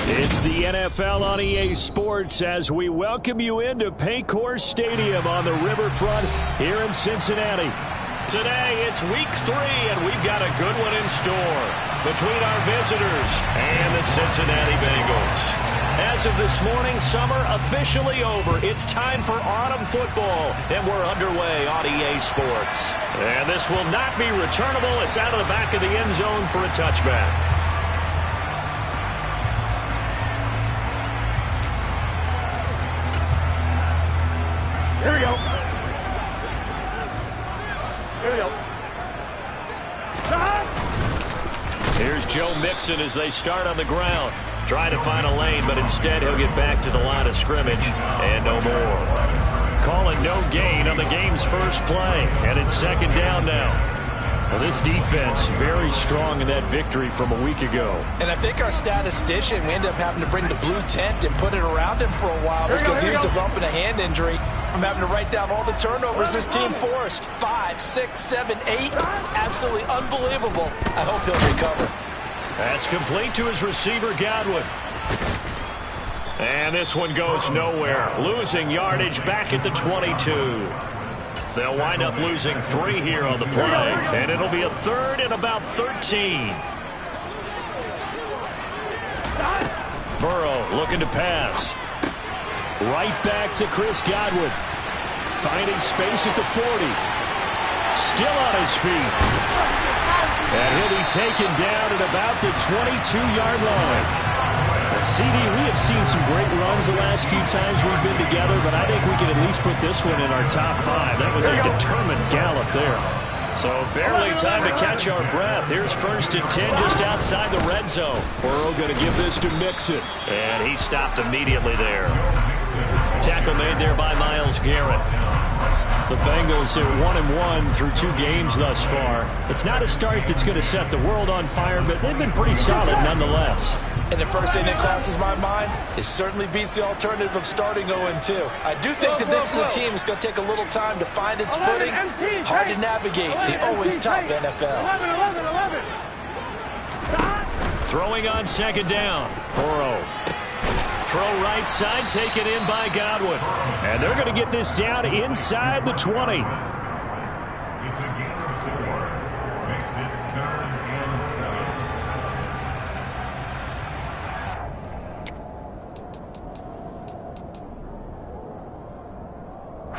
It's the NFL on EA Sports as we welcome you into Paycor Stadium on the riverfront here in Cincinnati. Today, it's week 3, and we've got a good one in store between our visitors and the Cincinnati Bengals. As of this morning, summer officially over. It's time for autumn football, and we're underway on EA Sports. And this will not be returnable. It's out of the back of the end zone for a touchback. Here we go. Here we go. Here's Joe Mixon as they start on the ground. Trying to find a lane, but instead he'll get back to the line of scrimmage and no more. Calling no gain on the game's first play, and it's second down now. Well, this defense very strong in that victory from a week ago. And I think our statistician, we ended up having to bring the blue tent and put it around him for a while because he was developing a hand injury from having to write down all the turnovers this team forced. 5, 6, 7, 8. Absolutely unbelievable. I hope he'll recover. That's complete to his receiver, Godwin. And this one goes nowhere. Losing yardage back at the 22. They'll wind up losing 3 here on the play. And it'll be a third and about 13. Burrow looking to pass. Right back to Chris Godwin. Finding space at the 40. Still on his feet. And he'll be taken down at about the 22-yard line. And CD, we have seen some great runs the last few times we've been together, but I think we can at least put this one in our top 5. That was a determined gallop there. So barely time to catch our breath. Here's 1st and 10 just outside the red zone. Burrow going to give this to Mixon. And he stopped immediately there. Tackle made there by Myles Garrett. The Bengals are 1-1 through 2 games thus far. It's not a start that's going to set the world on fire, but they've been pretty solid nonetheless. And the first thing that crosses my mind, it certainly beats the alternative of starting 0-2. I do think that this is a team that's going to take a little time to find its footing. Hard to navigate the always tough NFL. 11. Throwing on second down. Burrow. Throw right side, taken in by Godwin. And they're going to get this down inside the 20.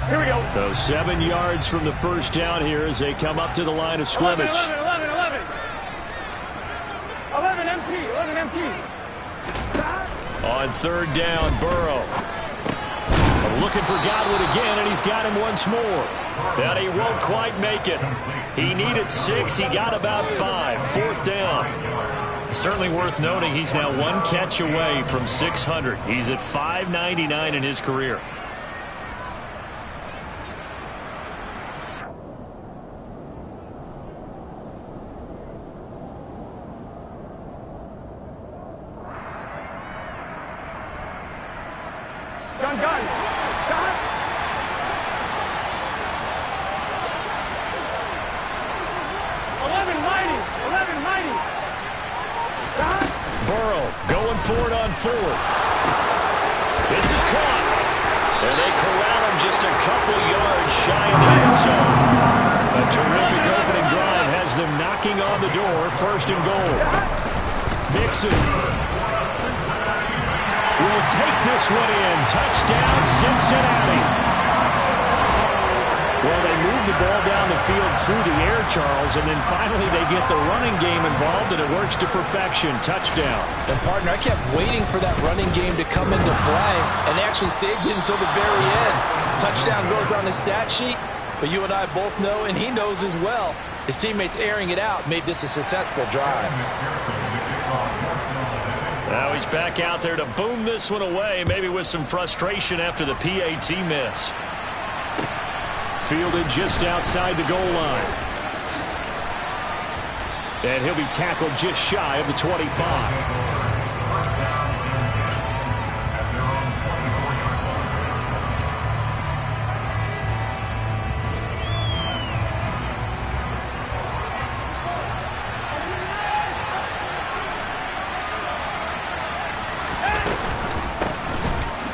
Here we go. So 7 yards from the first down here as they come up to the line of scrimmage. 11 empty. On third down, Burrow. Looking for Godwin again, and he's got him once more. But he won't quite make it. He needed 6. He got about 5. 4th down. Certainly worth noting he's now 1 catch away from 600. He's at 599 in his career. Gun. 11 mighty. Burrow going for it on 4th. This is caught. And they corral him just a couple yards shy of the end zone. A terrific opening drive has them knocking on the door. 1st and goal. Mixon will take this one in. Touchdown, Cincinnati. Well, they move the ball down the field through the air, Charles, and then finally they get the running game involved, and it works to perfection. Touchdown. And, partner, I kept waiting for that running game to come into play, and they actually saved it until the very end. Touchdown goes on the stat sheet, but you and I both know, and he knows as well, his teammates airing it out made this a successful drive. Now he's back out there to boom this one away, maybe with some frustration after the PAT miss. Fielded just outside the goal line. And he'll be tackled just shy of the 25.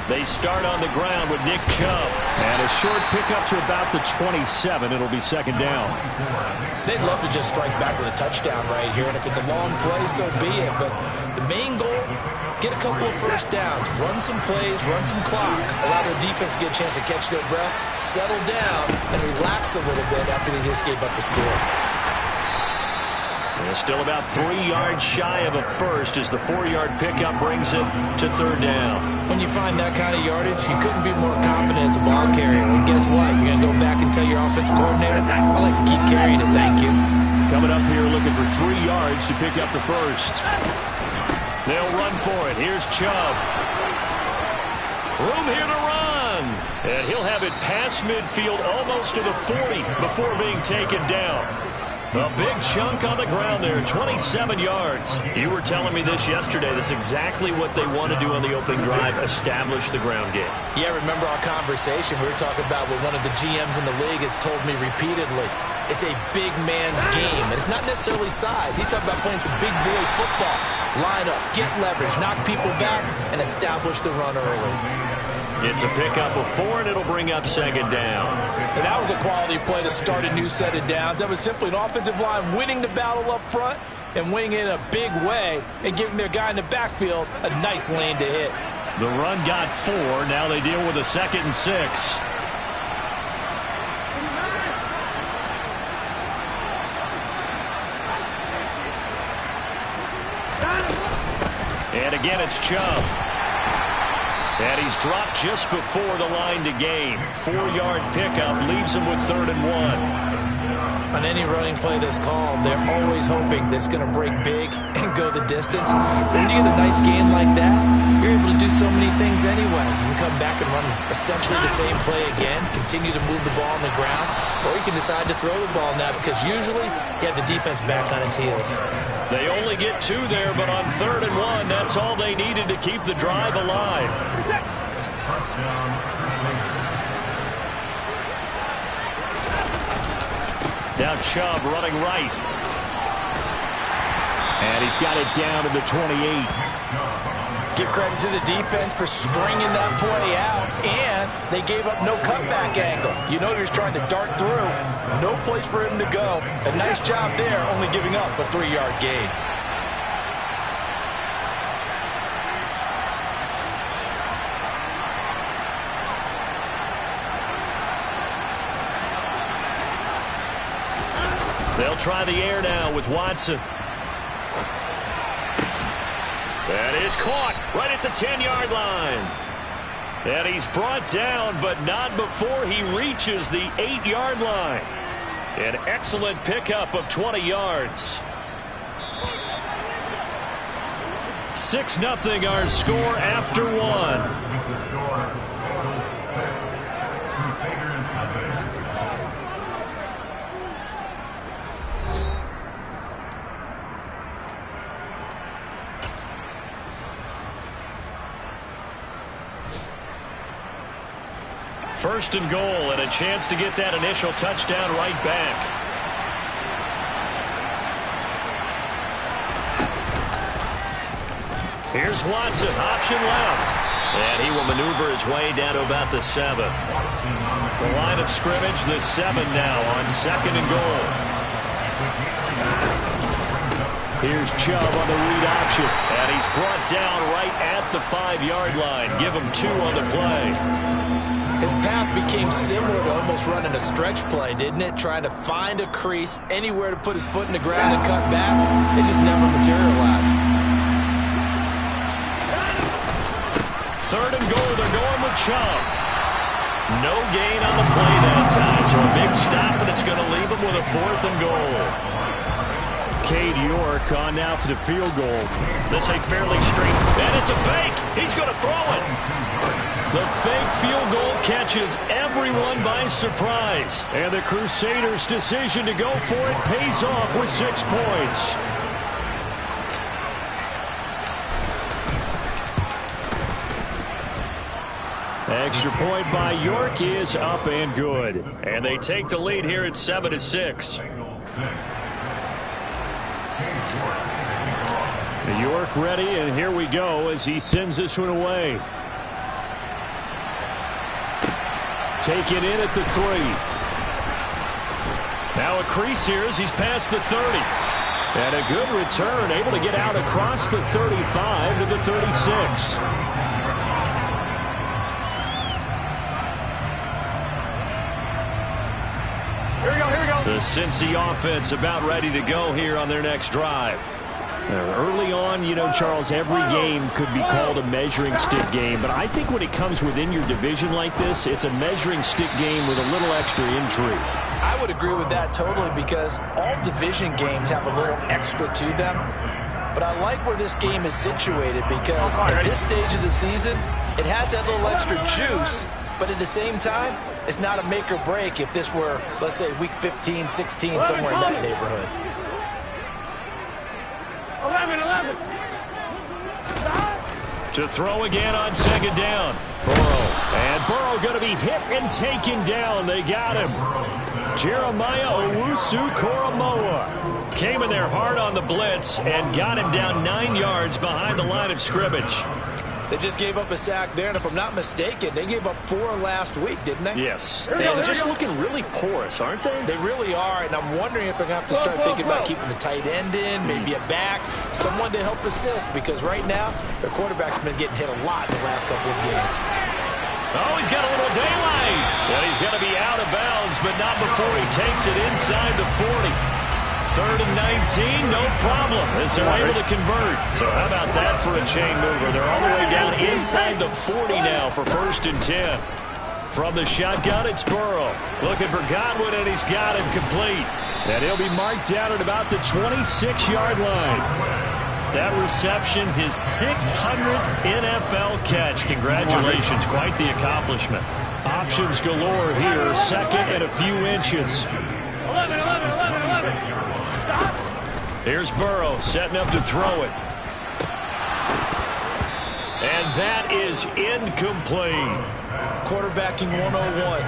They start on the ground with Nick Chubb. And a short pickup to about the 27. It'll be second down. They'd love to just strike back with a touchdown right here. And if it's a long play, so be it. But the main goal, get a couple of first downs. Run some plays, run some clock. Allow their defense to get a chance to catch their breath, settle down, and relax a little bit after they just gave up a score. They're still about 3 yards shy of a first as the 4-yard pickup brings it to third down. When you find that kind of yardage, you couldn't be more confident as a ball carrier. And guess what? You're going to go back and tell your offensive coordinator, I like to keep carrying it, thank you. Coming up here looking for 3 yards to pick up the first. They'll run for it. Here's Chubb. Room here to run. And he'll have it past midfield almost to the 40 before being taken down. A big chunk on the ground there, 27 yards. You were telling me this yesterday. This is exactly what they want to do on the opening drive, establish the ground game. Yeah, remember our conversation? We were talking about what one of the GMs in the league has told me repeatedly. It's a big man's game, and it's not necessarily size. He's talking about playing some big boy football. Line up, get leverage, knock people back, and establish the run early. It's a pickup of 4, and it'll bring up second down. And that was a quality play to start a new set of downs. That was simply an offensive line winning the battle up front and winning it in a big way and giving their guy in the backfield a nice lane to hit. The run got 4. Now they deal with a 2nd and 6. And again, it's Chubb. And he's dropped just before the line to gain. 4-yard pickup leaves him with 3rd and 1. On any running play that's called, they're always hoping that it's going to break big and go the distance. But when you get a nice gain like that, you're able to do so many things anyway. You can come back and run essentially the same play again, continue to move the ball on the ground, or you can decide to throw the ball now because usually you have the defense back on its heels. They only get 2 there, but on 3rd and 1, that's all they needed to keep the drive alive. Now Chubb running right. And he's got it down to the 28. Give credit to the defense for stringing that play out, and they gave up no cutback angle. You know he was trying to dart through. No place for him to go. A nice job there, only giving up a 3-yard gain. They'll try the air now with Watson. That is caught right at the 10-yard line. And he's brought down, but not before he reaches the 8-yard line. An excellent pickup of 20 yards. 6-0 our score after 1. First and goal, and a chance to get that initial touchdown right back. Here's Watson, option left. And he will maneuver his way down to about the 7. The line of scrimmage, the 7 now on 2nd and goal. Here's Chubb on the read option. And he's brought down right at the 5-yard line. Give him 2 on the play. His path became similar to almost running a stretch play, didn't it? Trying to find a crease, anywhere to put his foot in the ground and cut back. It just never materialized. 3rd and goal, they're going with Chubb. No gain on the play that time, so a big stop, and it's going to leave him with a 4th and goal. Cade York on now for the field goal. This a fairly straight, and it's a fake. He's going to throw it. The fake field goal catches everyone by surprise. And the Crusaders' decision to go for it pays off with 6 points. Extra point by York is up and good. And they take the lead here at 7-6. York ready, and here we go as he sends this one away. taken in at the 3. Now a crease here as he's past the 30. And a good return, able to get out across the 35 to the 36. Here we go, here we go. The Cincy offense about ready to go here on their next drive. Early on, you know, Charles, every game could be called a measuring stick game. But I think when it comes within your division like this, it's a measuring stick game with a little extra intrigue. I would agree with that totally because all division games have a little extra to them. But I like where this game is situated because at this stage of the season, it has that little extra juice. But at the same time, it's not a make or break if this were, let's say, week 15, 16, somewhere in that neighborhood. 11. To throw again on second down. Burrow. And Burrow going to be hit and taken down. They got him. Jeremiah Owusu-Koramoah came in there hard on the blitz and got him down 9 yards behind the line of scrimmage. They just gave up a sack there, and if I'm not mistaken, they gave up 4 last week, didn't they? Yes. And just looking really porous, aren't they? They really are, and I'm wondering if they're going to have to start thinking about keeping the tight end in, maybe a back, someone to help assist, because right now, their quarterback's been getting hit a lot in the last couple of games. Oh, he's got a little daylight. And he's going to be out of bounds, but not before he takes it inside the 40. 3rd and 19, no problem, as they're able to convert. So how about that for a chain mover? They're all the way down inside the 40 now for 1st and 10. From the shotgun, it's Burrow. Looking for Godwin, and he's got him complete. And he'll be marked down at about the 26-yard line. That reception, his 600th NFL catch. Congratulations, quite the accomplishment. Options galore here, 2nd and a few inches. 11. Stop. Here's Burrow setting up to throw it. And that is incomplete. Quarterbacking 101.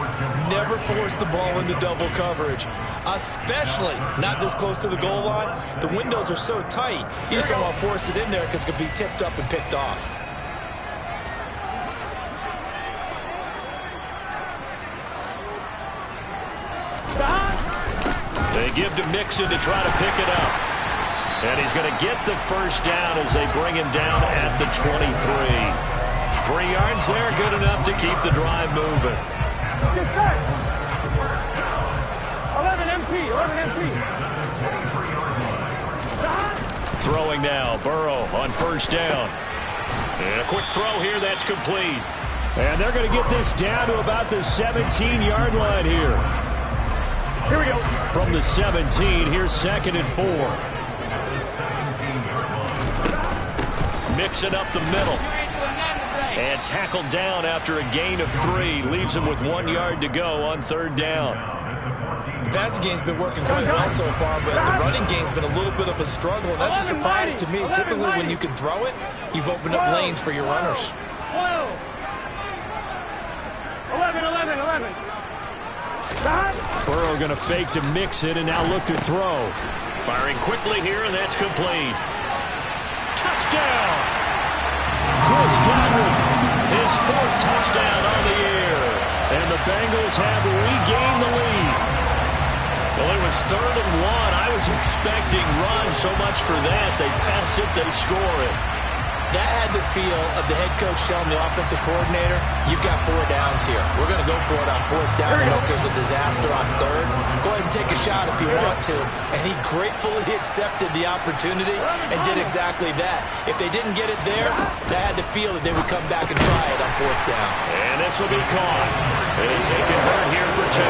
Never force the ball into double coverage, especially not this close to the goal line. The windows are so tight, you just don't want to force it in there because it could be tipped up and picked off. They give to Mixon to try to pick it up. And he's going to get the first down as they bring him down at the 23. 3 yards there, good enough to keep the drive moving. Get set. 11 MT. Throwing now, Burrow on 1st down. And a quick throw here, that's complete. And they're going to get this down to about the 17-yard line here. Here we go. From the 17, here's 2nd and 4. Mixing up the middle. And tackled down after a gain of 3. Leaves him with 1 yard to go on 3rd down. The passing game's been working quite well so far, but the running game's been a little bit of a struggle, and that's a surprise to me. Typically, when you can throw it, you've opened up lanes for your runners. 12. 11. Burrow going to fake to mix it and now look to throw. Firing quickly here, and that's complete. Touchdown! Chris Godwin, his 4th touchdown on the year. And the Bengals have regained the lead. Well, it was 3rd and 1. I was expecting run so much for that. They pass it, they score it. That had the feel of the head coach telling the offensive coordinator, you've got 4 downs here. We're going to go for it on 4th down unless there's a disaster on 3rd. Go ahead and take a shot if you want to. And he gratefully accepted the opportunity and did exactly that. If they didn't get it there, that had the feel that they would come back and try it on 4th down. And this will be caught as they convert here for 2.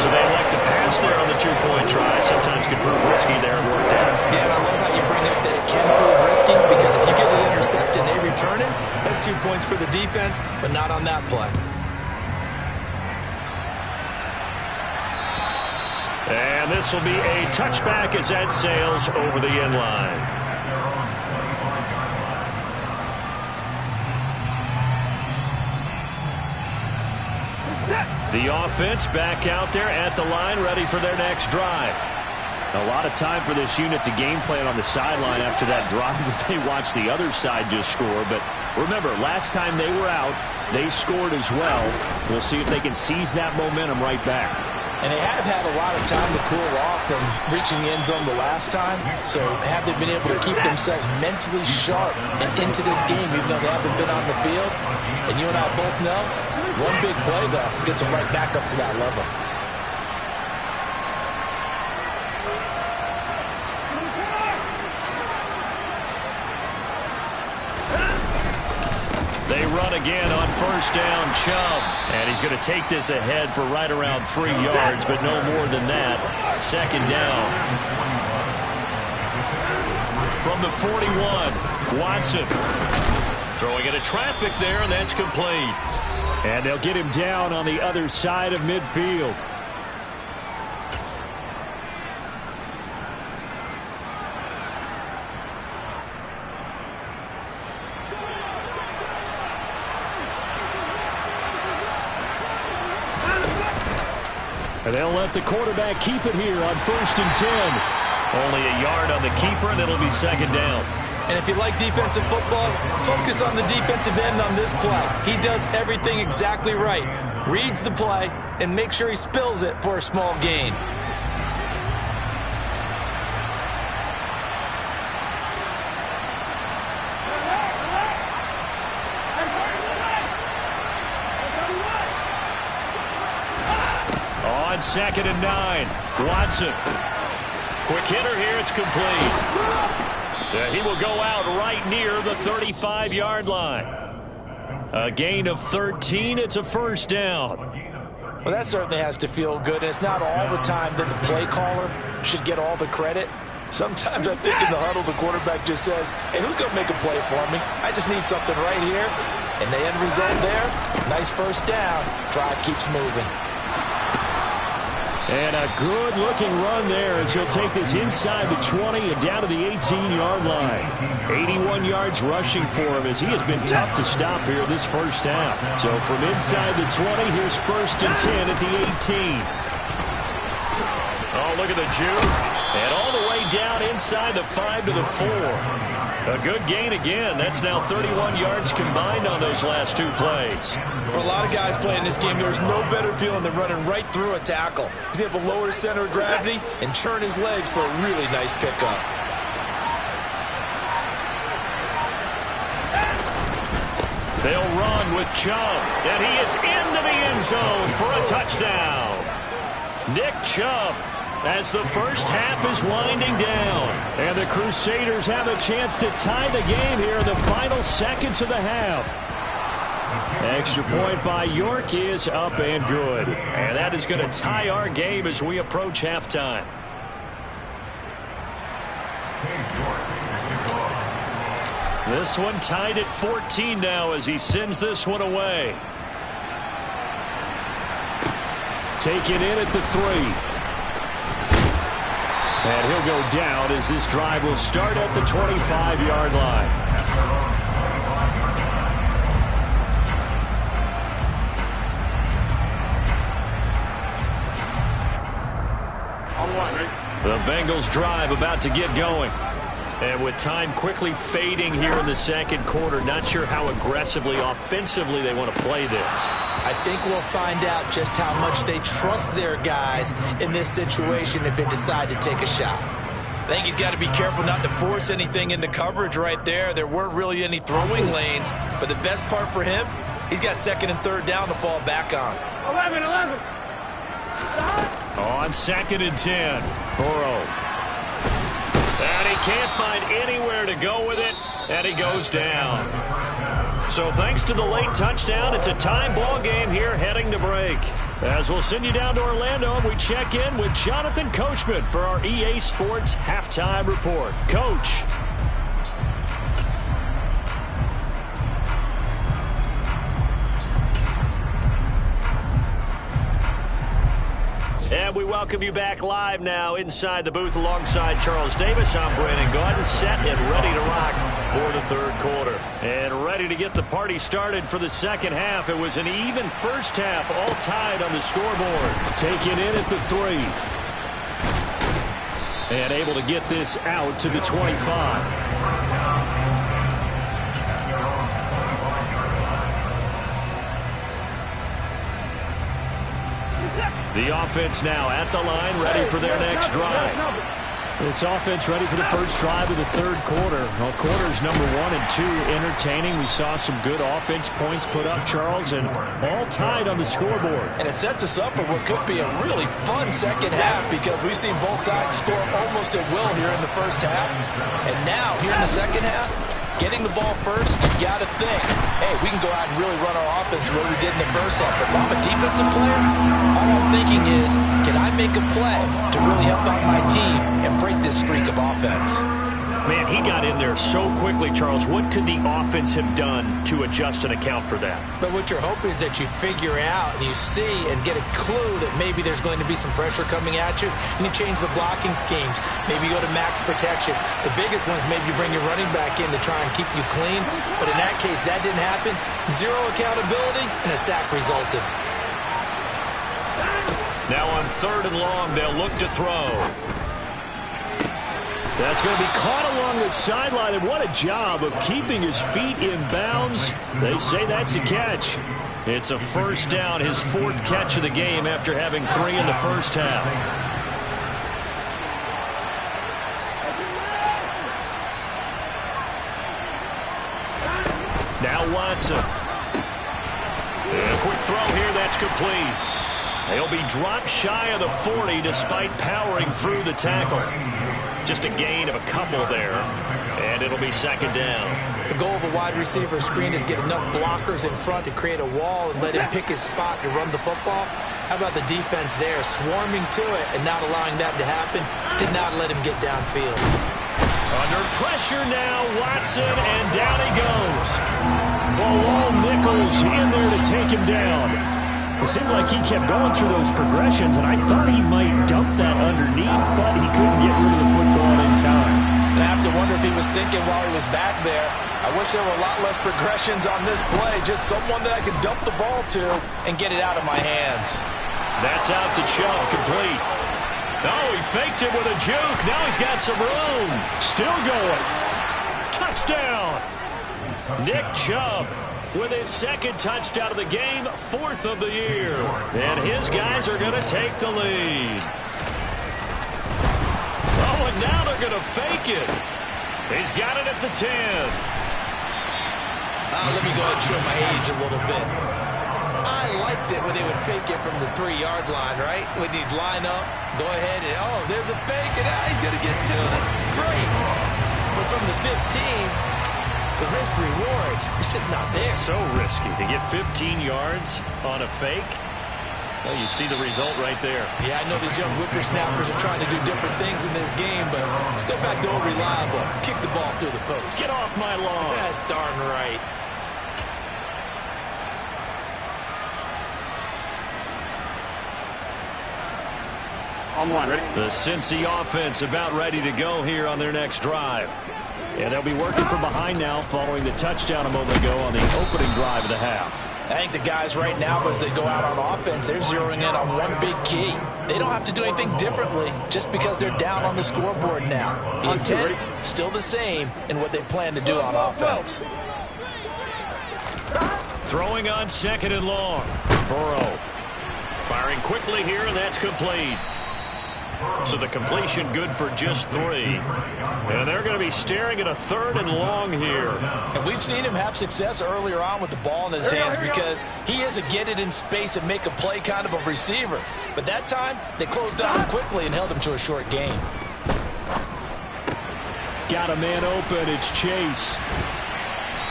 So they elect to pass there on the 2-point try. Sometimes can prove risky there and worked out. Yeah, and I love how you bring up that it can prove risky because if you get it intercepted and they return it, that's 2 points for the defense, but not on that play. And this will be a touchback as that sails over the end line. The offense back out there at the line, ready for their next drive. A lot of time for this unit to game plan on the sideline after that drive that they watched the other side just score. But remember, last time they were out, they scored as well. We'll see if they can seize that momentum right back. And they have had a lot of time to cool off from reaching the end zone the last time. So have they been able to keep themselves mentally sharp and into this game, even though they haven't been on the field? And you and I both know, one big play, though, gets them right back up to that level. They run again on first down, Chubb. And he's going to take this ahead for right around 3 yards, but no more than that. Second down. From the 41, Watson. Throwing into traffic there, and that's complete. And they'll get him down on the other side of midfield. And they'll let the quarterback keep it here on 1st and 10. Only a yard on the keeper, and it'll be second down. And if you like defensive football, focus on the defensive end on this play. He does everything exactly right. Reads the play and makes sure he spills it for a small gain. On 2nd and 9, Watson. Quick hitter here, it's complete. He will go out right near the 35-yard line. A gain of 13, it's a first down. Well, that certainly has to feel good. And it's not all the time that the play caller should get all the credit. Sometimes I think in the huddle, the quarterback just says, hey, who's going to make a play for me? I just need something right here. And the end result there, nice first down. Drive keeps moving. And a good-looking run there as he'll take this inside the 20 and down to the 18-yard line. 81 yards rushing for him as he has been tough to stop here this first half. So from inside the 20, here's 1st and 10 at the 18. Oh, look at the juke. And all the way down inside the 5 to the 4. A good gain again. That's now 31 yards combined on those last 2 plays. For a lot of guys playing this game, there's no better feeling than running right through a tackle. He's able to lower his center of gravity and churn his legs for a really nice pickup. They'll run with Chubb, and he is into the end zone for a touchdown. Nick Chubb, as the first half is winding down. And the Crusaders have a chance to tie the game here in the final seconds of the half. Extra point by York is up and good. And that is going to tie our game as we approach halftime. This one tied at 14 now as he sends this one away. Taken in at the 3. And he'll go down as this drive will start at the 25-yard line. The Bengals drive about to get going. And with time quickly fading here in the second quarter, not sure how aggressively, offensively they want to play this. I think we'll find out just how much they trust their guys in this situation if they decide to take a shot. I think he's got to be careful not to force anything into coverage right there. There weren't really any throwing lanes, but the best part for him, he's got 2nd and 3rd down to fall back on. 11. On 2nd and 10, Burrow. And he can't find anywhere to go with it, and he goes down. So thanks to the late touchdown, it's a tie ball game here heading to break. As we'll send you down to Orlando, and we check in with Jonathan Coachman for our EA Sports Halftime Report. Coach. And we welcome you back live now inside the booth alongside Charles Davis. I'm Brandon Gaudin, set and ready to rock for the 3rd quarter. And ready to get the party started for the second half. It was an even first half, all tied on the scoreboard. Taken in at the 3. And able to get this out to the 25. The offense now at the line, ready for their next drive. This offense ready for the first drive of the third quarter. Well, quarters number 1 and 2 entertaining. We saw some good offense points put up, Charles, and all tied on the scoreboard. And it sets us up for what could be a really fun second half because we've seen both sides score almost at will here in the first half. And now, here in the second half, getting the ball first, you've got to think, hey, we can go out and really run our offense the way we did in the first half. But if I'm a defensive player, all I'm thinking is, can I make a play to really help out my team and break this streak of offense? Man, he got in there so quickly, Charles. What could the offense have done to adjust and account for that? But what you're hoping is that you figure out and you see and get a clue that maybe there's going to be some pressure coming at you, and you change the blocking schemes. Maybe you go to max protection. The biggest one is maybe you bring your running back in to try and keep you clean. But in that case, that didn't happen. Zero accountability, and a sack resulted. Now on 3rd and long, they'll look to throw. That's going to be caught along the sideline, and what a job of keeping his feet in bounds. They say that's a catch. It's a first down, his 4th catch of the game after having 3 in the first half. Now Watson. And a quick throw here, that's complete. They'll be dropped shy of the 40 despite powering through the tackle. Just a gain of a couple there, and it'll be 2nd down. The goal of a wide receiver screen is get enough blockers in front to create a wall and let him pick his spot to run the football. How about the defense there, swarming to it and not allowing that to happen? Did not let him get downfield. Under pressure now, Watson, and down he goes. Bilal Nichols in there to take him down. It seemed like he kept going through those progressions, and I thought he might dump that underneath, but he couldn't get rid of the football in time. And I have to wonder if he was thinking while he was back there, I wish there were a lot less progressions on this play, just someone that I could dump the ball to and get it out of my hands. That's out to Chubb, complete. Oh, he faked it with a juke. Now he's got some room. Still going. Touchdown. Nick Chubb with his 2nd touchdown of the game, 4th of the year. And his guys are going to take the lead. Oh, and now they're going to fake it. He's got it at the 10. Let me go ahead and show my age a little bit. I liked it when they would fake it from the 3-yard line, right? When you'd line up, go ahead and, oh, there's a fake, and he's going to get 2. That's great. But from the 15... the risk-reward is just not there. So risky to get 15 yards on a fake. Well, you see the result right there. Yeah, I know these young whippersnappers are trying to do different things in this game, but let's go back to old reliable. Kick the ball through the post. Get off my lawn. That's darn right. On one, ready? The Cincy offense about ready to go here on their next drive. And they'll be working from behind now following the touchdown a moment ago on the opening drive of the half. I think the guys right now, as they go out on offense, they're zeroing in on one big key. They don't have to do anything differently just because they're down on the scoreboard now. The intent, still the same in what they plan to do on offense. Throwing on 2nd and long. Burrow firing quickly here, and that's complete. So the completion good for just 3. And they're going to be staring at a 3rd and long here. And we've seen him have success earlier on with the ball in his hands because he is a get it in space and make a play kind of a receiver. But that time, they closed down quickly and held him to a short gain. Got a man open. It's Chase.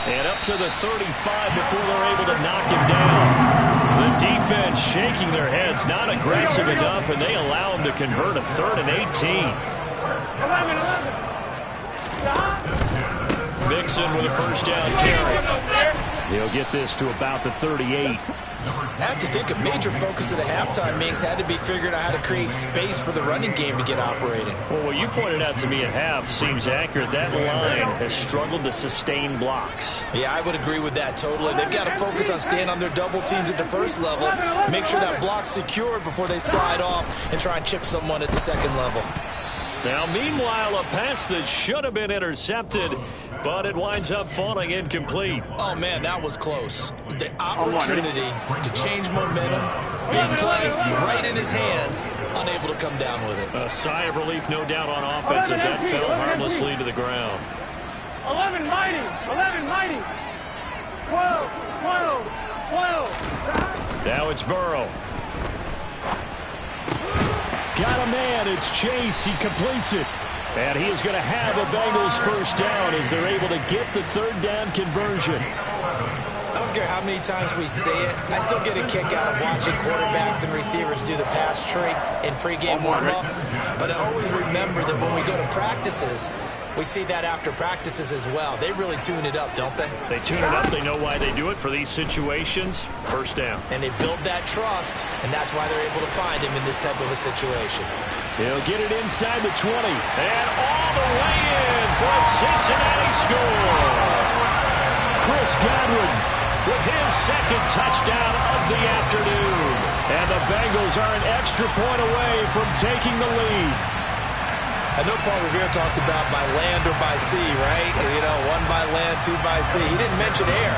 And up to the 35 before they're able to knock him down. The defense shaking their heads, not aggressive enough, and they allow him to convert a 3rd and 18. 11. Mixon with a first down carry. He'll get this to about the 38. I have to think a major focus of the halftime mix had to be figuring out how to create space for the running game to get operating. Well, what you pointed out to me at half seems accurate. That line has struggled to sustain blocks. Yeah, I would agree with that totally. They've got to focus on staying on their double teams at the first level, make sure that block's secured before they slide off and try and chip someone at the second level. Now, meanwhile, a pass that should have been intercepted, but it winds up falling incomplete. Oh, man, that was close. The opportunity to change momentum, big play, right in his hands, unable to come down with it. A sigh of relief, no doubt, on offense, if that fell harmlessly to the ground. 11 mighty, 11 mighty, 12, 12, 12. Now it's Burrow. Got a man, it's Chase, he completes it. And he is going to have a Bengals first down as they're able to get the third down conversion. I don't care how many times we say it, I still get a kick out of watching quarterbacks and receivers do the pass tree in pregame warm-up. But I always remember that when we go to practices, we see that after practices as well. They really tune it up, don't they? They tune it up. They know why they do it for these situations. First down. And they build that trust, and that's why they're able to find him in this type of a situation. He'll get it inside the 20. And all the way in for a Cincinnati score. Chris Godwin with his second touchdown of the afternoon. And the Bengals are an extra point away from taking the lead. I know Paul Revere talked about by land or by sea, right? You know, one by land, two by sea. He didn't mention air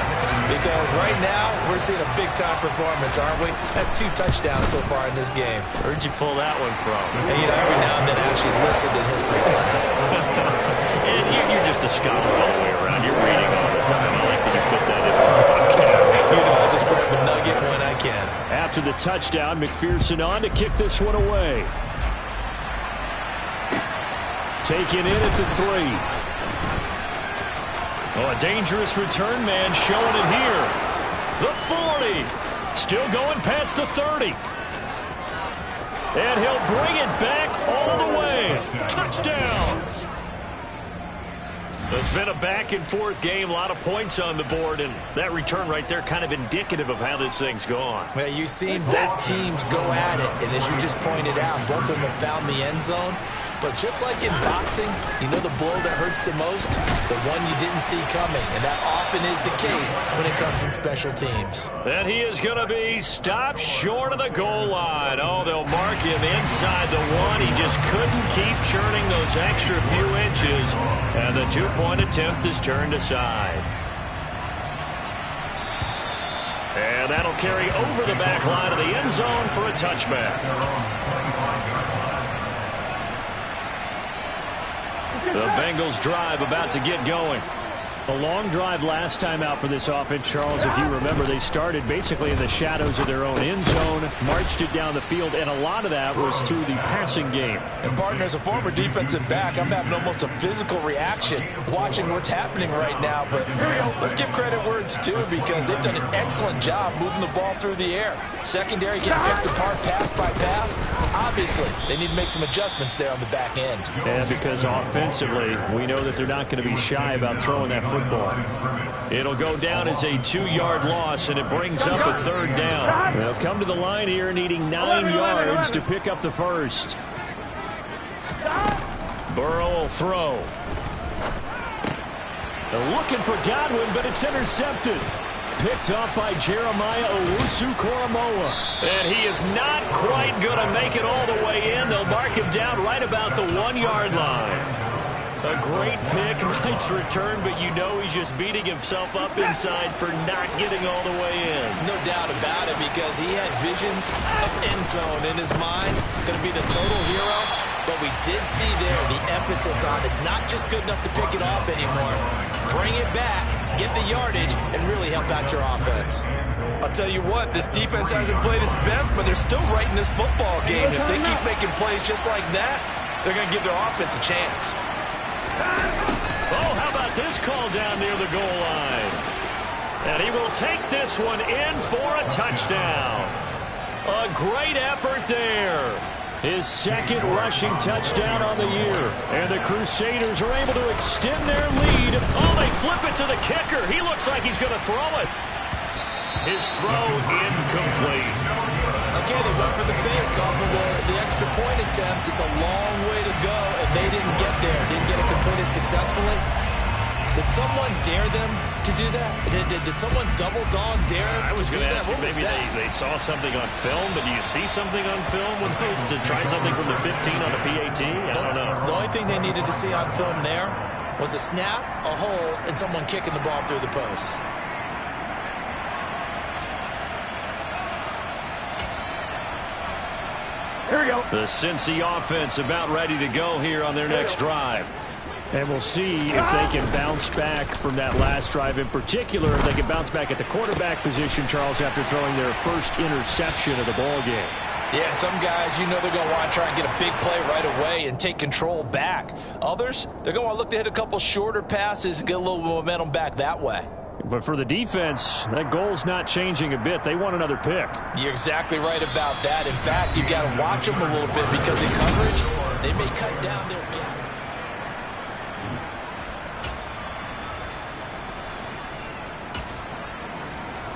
because right now we're seeing a big-time performance, aren't we? That's 2 touchdowns so far in this game. Where'd you pull that one from? And, you know, every now and then I actually listened in history class. And you're just a scholar all the way around. You're reading all the time. I like that you fit that in the podcast. You know, I just grab a nugget when I can. After the touchdown, McPherson on to kick this one away. Taken in at the 3. Oh, a dangerous return man showing it here. The 40. Still going past the 30. And he'll bring it back all the way. Touchdown. It's been a back-and-forth game, a lot of points on the board, and that return right there kind of indicative of how this thing's gone. Well, you've seen both teams go at it, and as you just pointed out, both of them have found the end zone. But just like in boxing, you know the blow that hurts the most? The one you didn't see coming, and that often is the case when it comes in special teams. And he is going to be stopped short of the goal line. Oh, they'll mark him inside the 1. He just couldn't keep churning those extra few inches, and the 2-point attempt is turned aside. And that'll carry over the back line of the end zone for a touchback. The Bengals drive about to get going. A long drive last time out for this offense, Charles. If you remember, they started basically in the shadows of their own end zone, marched it down the field, and a lot of that was through the passing game. And, partner, as a former defensive back, I'm having almost a physical reaction watching what's happening right now. But let's give credit where it's due because they've done an excellent job moving the ball through the air. Secondary getting picked apart pass by pass. Obviously, they need to make some adjustments there on the back end. And because offensively, we know that they're not going to be shy about throwing that football. It'll go down as a 2-yard loss, and it brings up a third down. They'll come to the line here needing 9 yards to pick up the first. Burrow will throw. They're looking for Godwin, but it's intercepted. Picked up by Jeremiah Owusu-Koramoah. And he is not quite going to make it all the way in. They'll mark him down right about the 1-yard line. A great pick, nice return, but you know he's just beating himself up inside for not getting all the way in. No doubt about it because he had visions of end zone in his mind. Going to be the total hero. But we did see there the emphasis on it's not just good enough to pick it off anymore. Bring it back, get the yardage, and really help out your offense. I'll tell you what, this defense hasn't played its best, but they're still right in this football game. If they keep making plays just like that, they're going to give their offense a chance. Oh, how about this call down near the goal line? And he will take this one in for a touchdown. A great effort there. His second rushing touchdown on the year. And the Crusaders are able to extend their lead. Oh, they flip it to the kicker. He looks like he's going to throw it. His throw incomplete. Okay, they went for the fake off of the extra point attempt. It's a long way to go, and they didn't get there. Didn't get it completed successfully. Did someone dare them to do that? Did someone double dog dare them I was to do going to that? ask you, maybe they saw something on film, but do you see something on film with those to try something from the 15 on a PAT? I don't know. The only thing they needed to see on film there was a snap, a hold, and someone kicking the ball through the post. Here we go. The Cincy offense about ready to go here on their next drive. And we'll see if they can bounce back from that last drive. In particular, if they can bounce back at the quarterback position, Charles, after throwing their first interception of the ball game. Yeah, some guys, you know they're going to want to try and get a big play right away and take control back. Others, they're going to want to look to hit a couple shorter passes and get a little momentum back that way. But for the defense, that goal's not changing a bit. They want another pick. You're exactly right about that. In fact, you've got to watch them a little bit because in coverage, they may cut down their gap.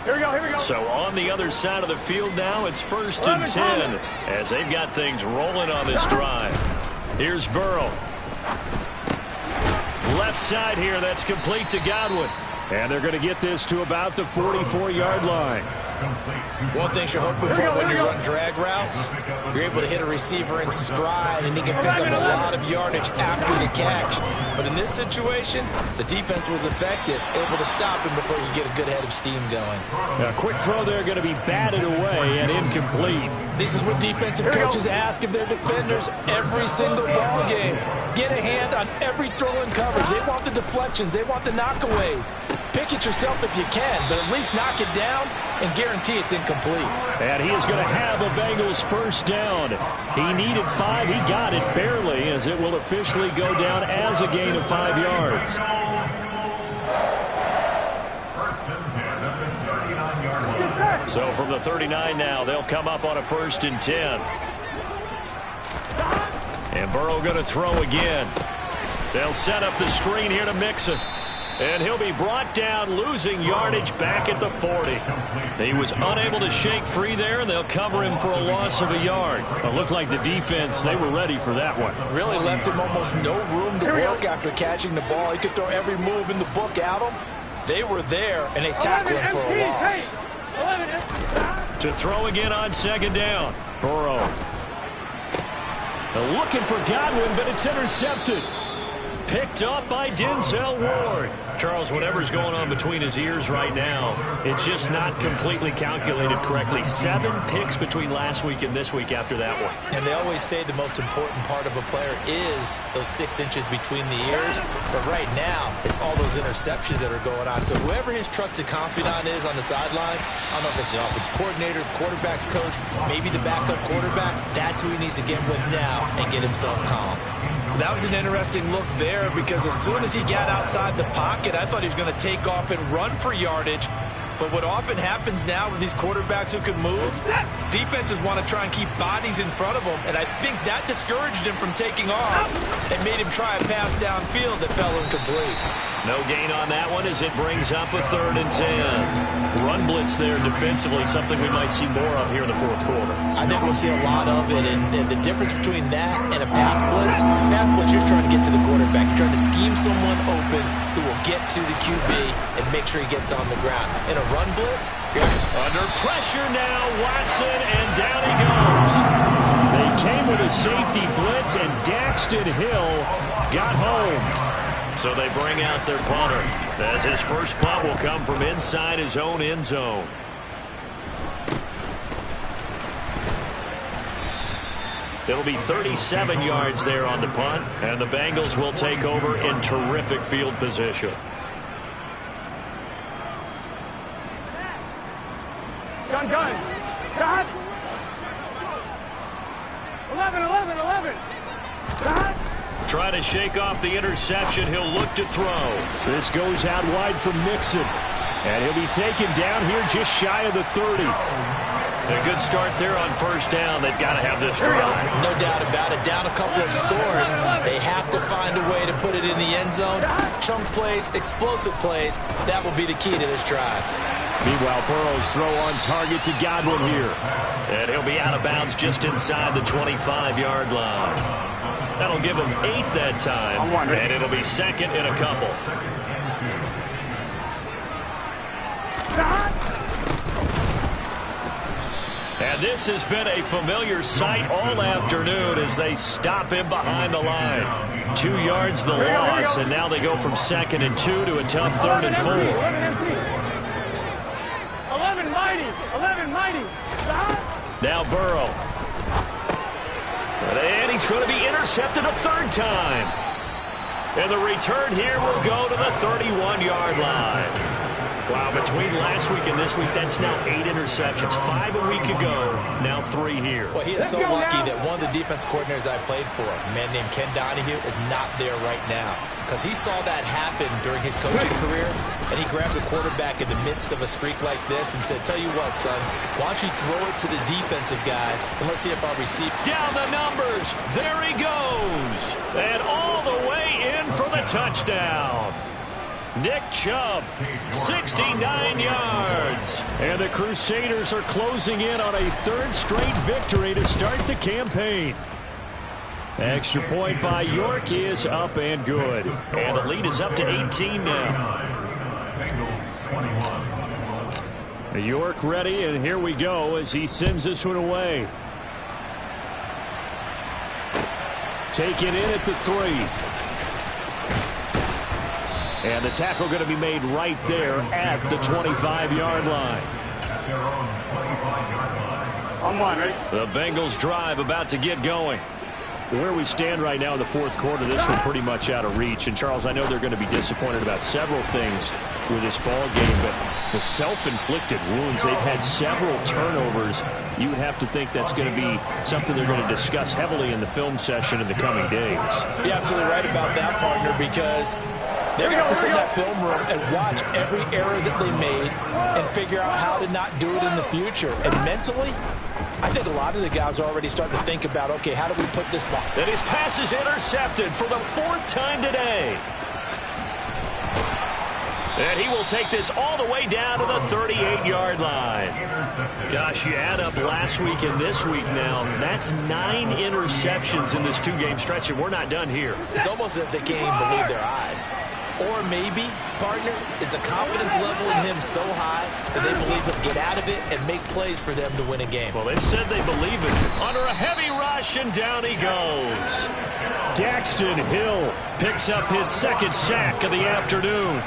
Here we go, here we go. So on the other side of the field now, it's 1st and 10 as they've got things rolling on this drive. Here's Burrow. Left side here, that's complete to Godwin. And they're going to get this to about the 44-yard line. One thing you're hoping for when you run drag routes, you're able to hit a receiver in stride and he can pick up a lot of yardage after the catch. But in this situation, the defense was effective, able to stop him before you get a good head of steam going. A quick throw there going to be batted away and incomplete. This is what defensive coaches ask of their defenders every single ball game. Get a hand on every throw in coverage. They want the deflections. They want the knockaways. Pick it yourself if you can, but at least knock it down and guarantee it's incomplete. And he is going to have a Bengals first down. He needed 5. He got it barely, as it will officially go down as a gain of 5 yards. So from the 39 now, they'll come up on a 1st and 10. And Burrow going to throw again. They'll set up the screen here to Mixon. And he'll be brought down, losing yardage back at the 40. He was unable to shake free there, and they'll cover him for a loss of a yard. It looked like the defense, they were ready for that one. Really left him almost no room to work after catching the ball. He could throw every move in the book at him. They were there, and they tackled him for a loss. To throw again on 2nd down. Burrow. They're looking for Godwin, but it's intercepted. Picked up by Denzel Ward. Charles, whatever's going on between his ears right now, it's just not completely calculated correctly. 7 picks between last week and this week after that one. And they always say the most important part of a player is those 6 inches between the ears. But right now, it's all those interceptions that are going on. So whoever his trusted confidant is on the sidelines, I don't know if it's the offense coordinator, the quarterback's coach, maybe the backup quarterback, that's who he needs to get with now and get himself calm. That was an interesting look there because as soon as he got outside the pocket, I thought he was going to take off and run for yardage. But what often happens now with these quarterbacks who can move, defenses want to try and keep bodies in front of them, and I think that discouraged him from taking off and made him try a pass downfield that fell incomplete. No gain on that one as it brings up a 3rd and 10. Run blitz there defensively, something we might see more of here in the 4th quarter. I think we'll see a lot of it, and the difference between that and a pass blitz, you're just trying to get to the quarterback. You're trying to scheme someone open who will get to the QB and make sure he gets on the ground. In a run blitz, under pressure now, Watson, and down he goes. They came with a safety blitz, and Daxton Hill got home. So they bring out their punter, as his first punt will come from inside his own end zone. It'll be 37 yards there on the punt, and the Bengals will take over in terrific field position. Gun. Got. 11. Got. Try to shake off the interception. He'll look to throw. This goes out wide from Mixon. And he'll be taken down here just shy of the 30. A good start there on 1st down. They've got to have this drive. No doubt about it. Down a couple of scores. They have to find a way to put it in the end zone. Chunk plays, explosive plays. That will be the key to this drive. Meanwhile, Burrow's throw on target to Godwin here. And he'll be out of bounds just inside the 25-yard line. That'll give him 8 that time, and it'll be 2nd and a couple. And this has been a familiar sight all afternoon as they stop him behind the line. 2 yards the loss, and now they go from 2nd and 2 to a tough 3rd and 4. 11 mighty. 11 mighty. Now Burrow. And he's going to be intercepted a 3rd time. And the return here will go to the 31-yard line. Wow, between last week and this week, that's now 8 interceptions. 5 a week ago, now 3 here. Well, he is so lucky that one of the defense coordinators I played for, a man named Ken Donahue, is not there right now. Because he saw that happen during his coaching career, and he grabbed the quarterback in the midst of a streak like this and said, tell you what, son, why don't you throw it to the defensive guys, and let's see if our receiver... Down the numbers. There he goes. And all the way in for the touchdown. Nick Chubb, 69 yards. And the Crusaders are closing in on a 3rd straight victory to start the campaign. Extra point by York is up and good. And the lead is up to 18 now. York ready, and here we go as he sends this one away. Taken in at the 3. And the tackle going to be made right there at the 25-yard line. On one, ready? The Bengals drive about to get going. Where we stand right now in the 4th quarter, this one pretty much out of reach. And, Charles, I know they're going to be disappointed about several things with this ball game, but the self-inflicted wounds, they've had several turnovers. You would have to think that's going to be something they're going to discuss heavily in the film session in the coming days. You're absolutely right about that, partner, because they're going to have to sit in that film room and watch every error that they made and figure out how to not do it in the future. And mentally, I think a lot of the guys are already starting to think about, okay, how do we put this ball? And his pass is intercepted for the 4th time today. And he will take this all the way down to the 38-yard line. Gosh, you add up last week and this week now, that's 9 interceptions in this 2-game stretch, and we're not done here. It's almost as if they can't even believe their eyes. Or maybe, partner, is the confidence level in him so high that they believe he'll get out of it and make plays for them to win a game. Well, they've said they believe it. Under a heavy rush, and down he goes. Daxton Hill picks up his 2nd sack of the afternoon.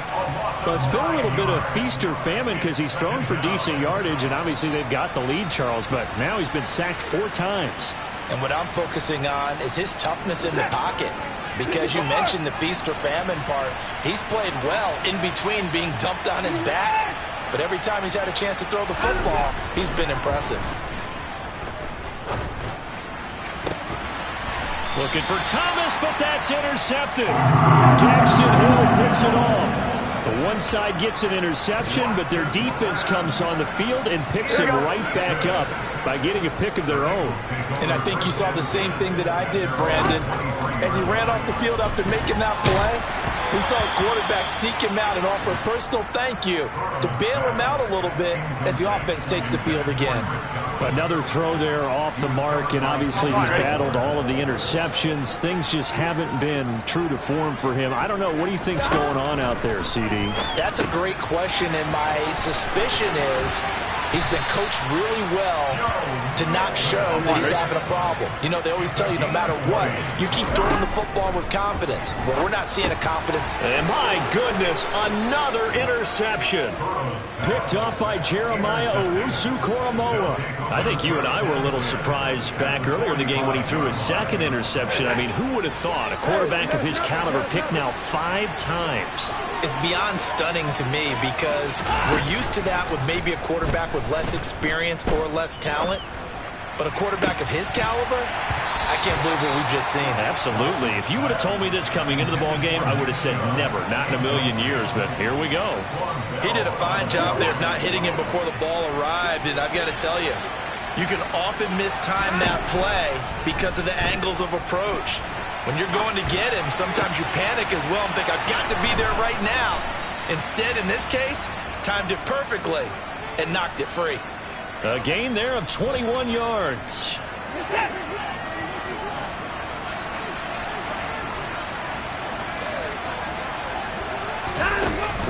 Well, it's been a little bit of feast or famine because he's thrown for decent yardage, and obviously they've got the lead, Charles, but now he's been sacked 4 times. And what I'm focusing on is his toughness in the pocket. Because you mentioned the feast or famine part. He's played well in between being dumped on his back. But every time he's had a chance to throw the football, he's been impressive. Looking for Thomas, but that's intercepted. Daxton Hill picks it off. The one side gets an interception, but their defense comes on the field and picks him right back up by getting a pick of their own. And I think you saw the same thing that I did, Brandon. As he ran off the field after making that play, he saw his quarterback seek him out and offer a personal thank you to bail him out a little bit as the offense takes the field again. Another throw there off the mark, and obviously he's battled all of the interceptions. Things just haven't been true to form for him. I don't know. What do you think's going on out there, CD? That's a great question, and my suspicion is he's been coached really well to not show that he's having a problem. You know, they always tell you no matter what, you keep throwing the football with confidence. Well, we're not seeing a confident. And my goodness, another interception. Picked up by Jeremiah Owusu-Koramoah. I think you and I were a little surprised back earlier in the game when he threw his 2nd interception. I mean, who would have thought a quarterback of his caliber picked now 5 times? It's beyond stunning to me because we're used to that with maybe a quarterback with less experience or less talent. But a quarterback of his caliber, I can't believe what we've just seen. Absolutely. If you would have told me this coming into the ball game, I would have said never, not in a million years. But here we go. He did a fine job there of not hitting him before the ball arrived. And I've got to tell you, you can often mistime that play because of the angles of approach. When you're going to get him, sometimes you panic as well and think, I've got to be there right now. Instead, in this case, timed it perfectly and knocked it free. A gain there of 21 yards.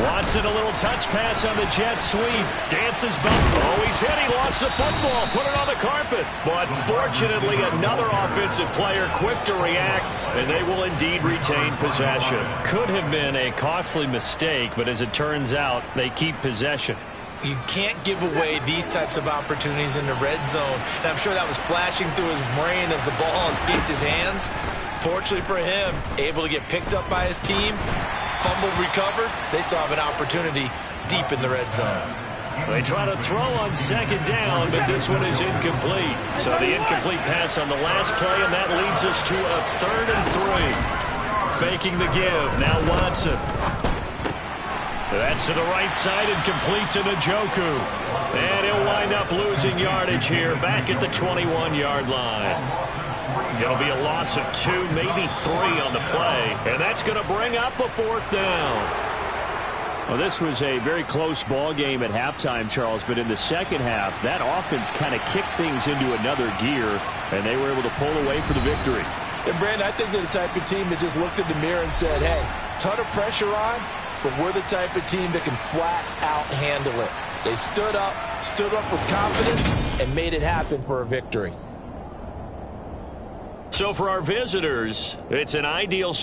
Watson, a little touch pass on the jet sweep. Dances back. Oh, he's hit. He lost the football. Put it on the carpet. But fortunately, another offensive player quick to react, and they will indeed retain possession. Could have been a costly mistake, but as it turns out, they keep possession. You can't give away these types of opportunities in the red zone. And I'm sure that was flashing through his brain as the ball escaped his hands. Fortunately for him, able to get picked up by his team, fumbled, recovered. They still have an opportunity deep in the red zone. They try to throw on second down, but this one is incomplete. So the incomplete pass on the last play, and that leads us to a 3rd and 3. Faking the give. Now Watson. That's to the right side and complete to Njoku. And he'll wind up losing yardage here back at the 21-yard line. It'll be a loss of 2, maybe 3 on the play. And that's going to bring up a 4th down. Well, this was a very close ball game at halftime, Charles, but in the second half, that offense kind of kicked things into another gear, and they were able to pull away for the victory. And, Brandon, I think they're the type of team that just looked in the mirror and said, hey, ton of pressure on, but we're the type of team that can flat out handle it. They stood up with confidence, and made it happen for a victory. So for our visitors, it's an ideal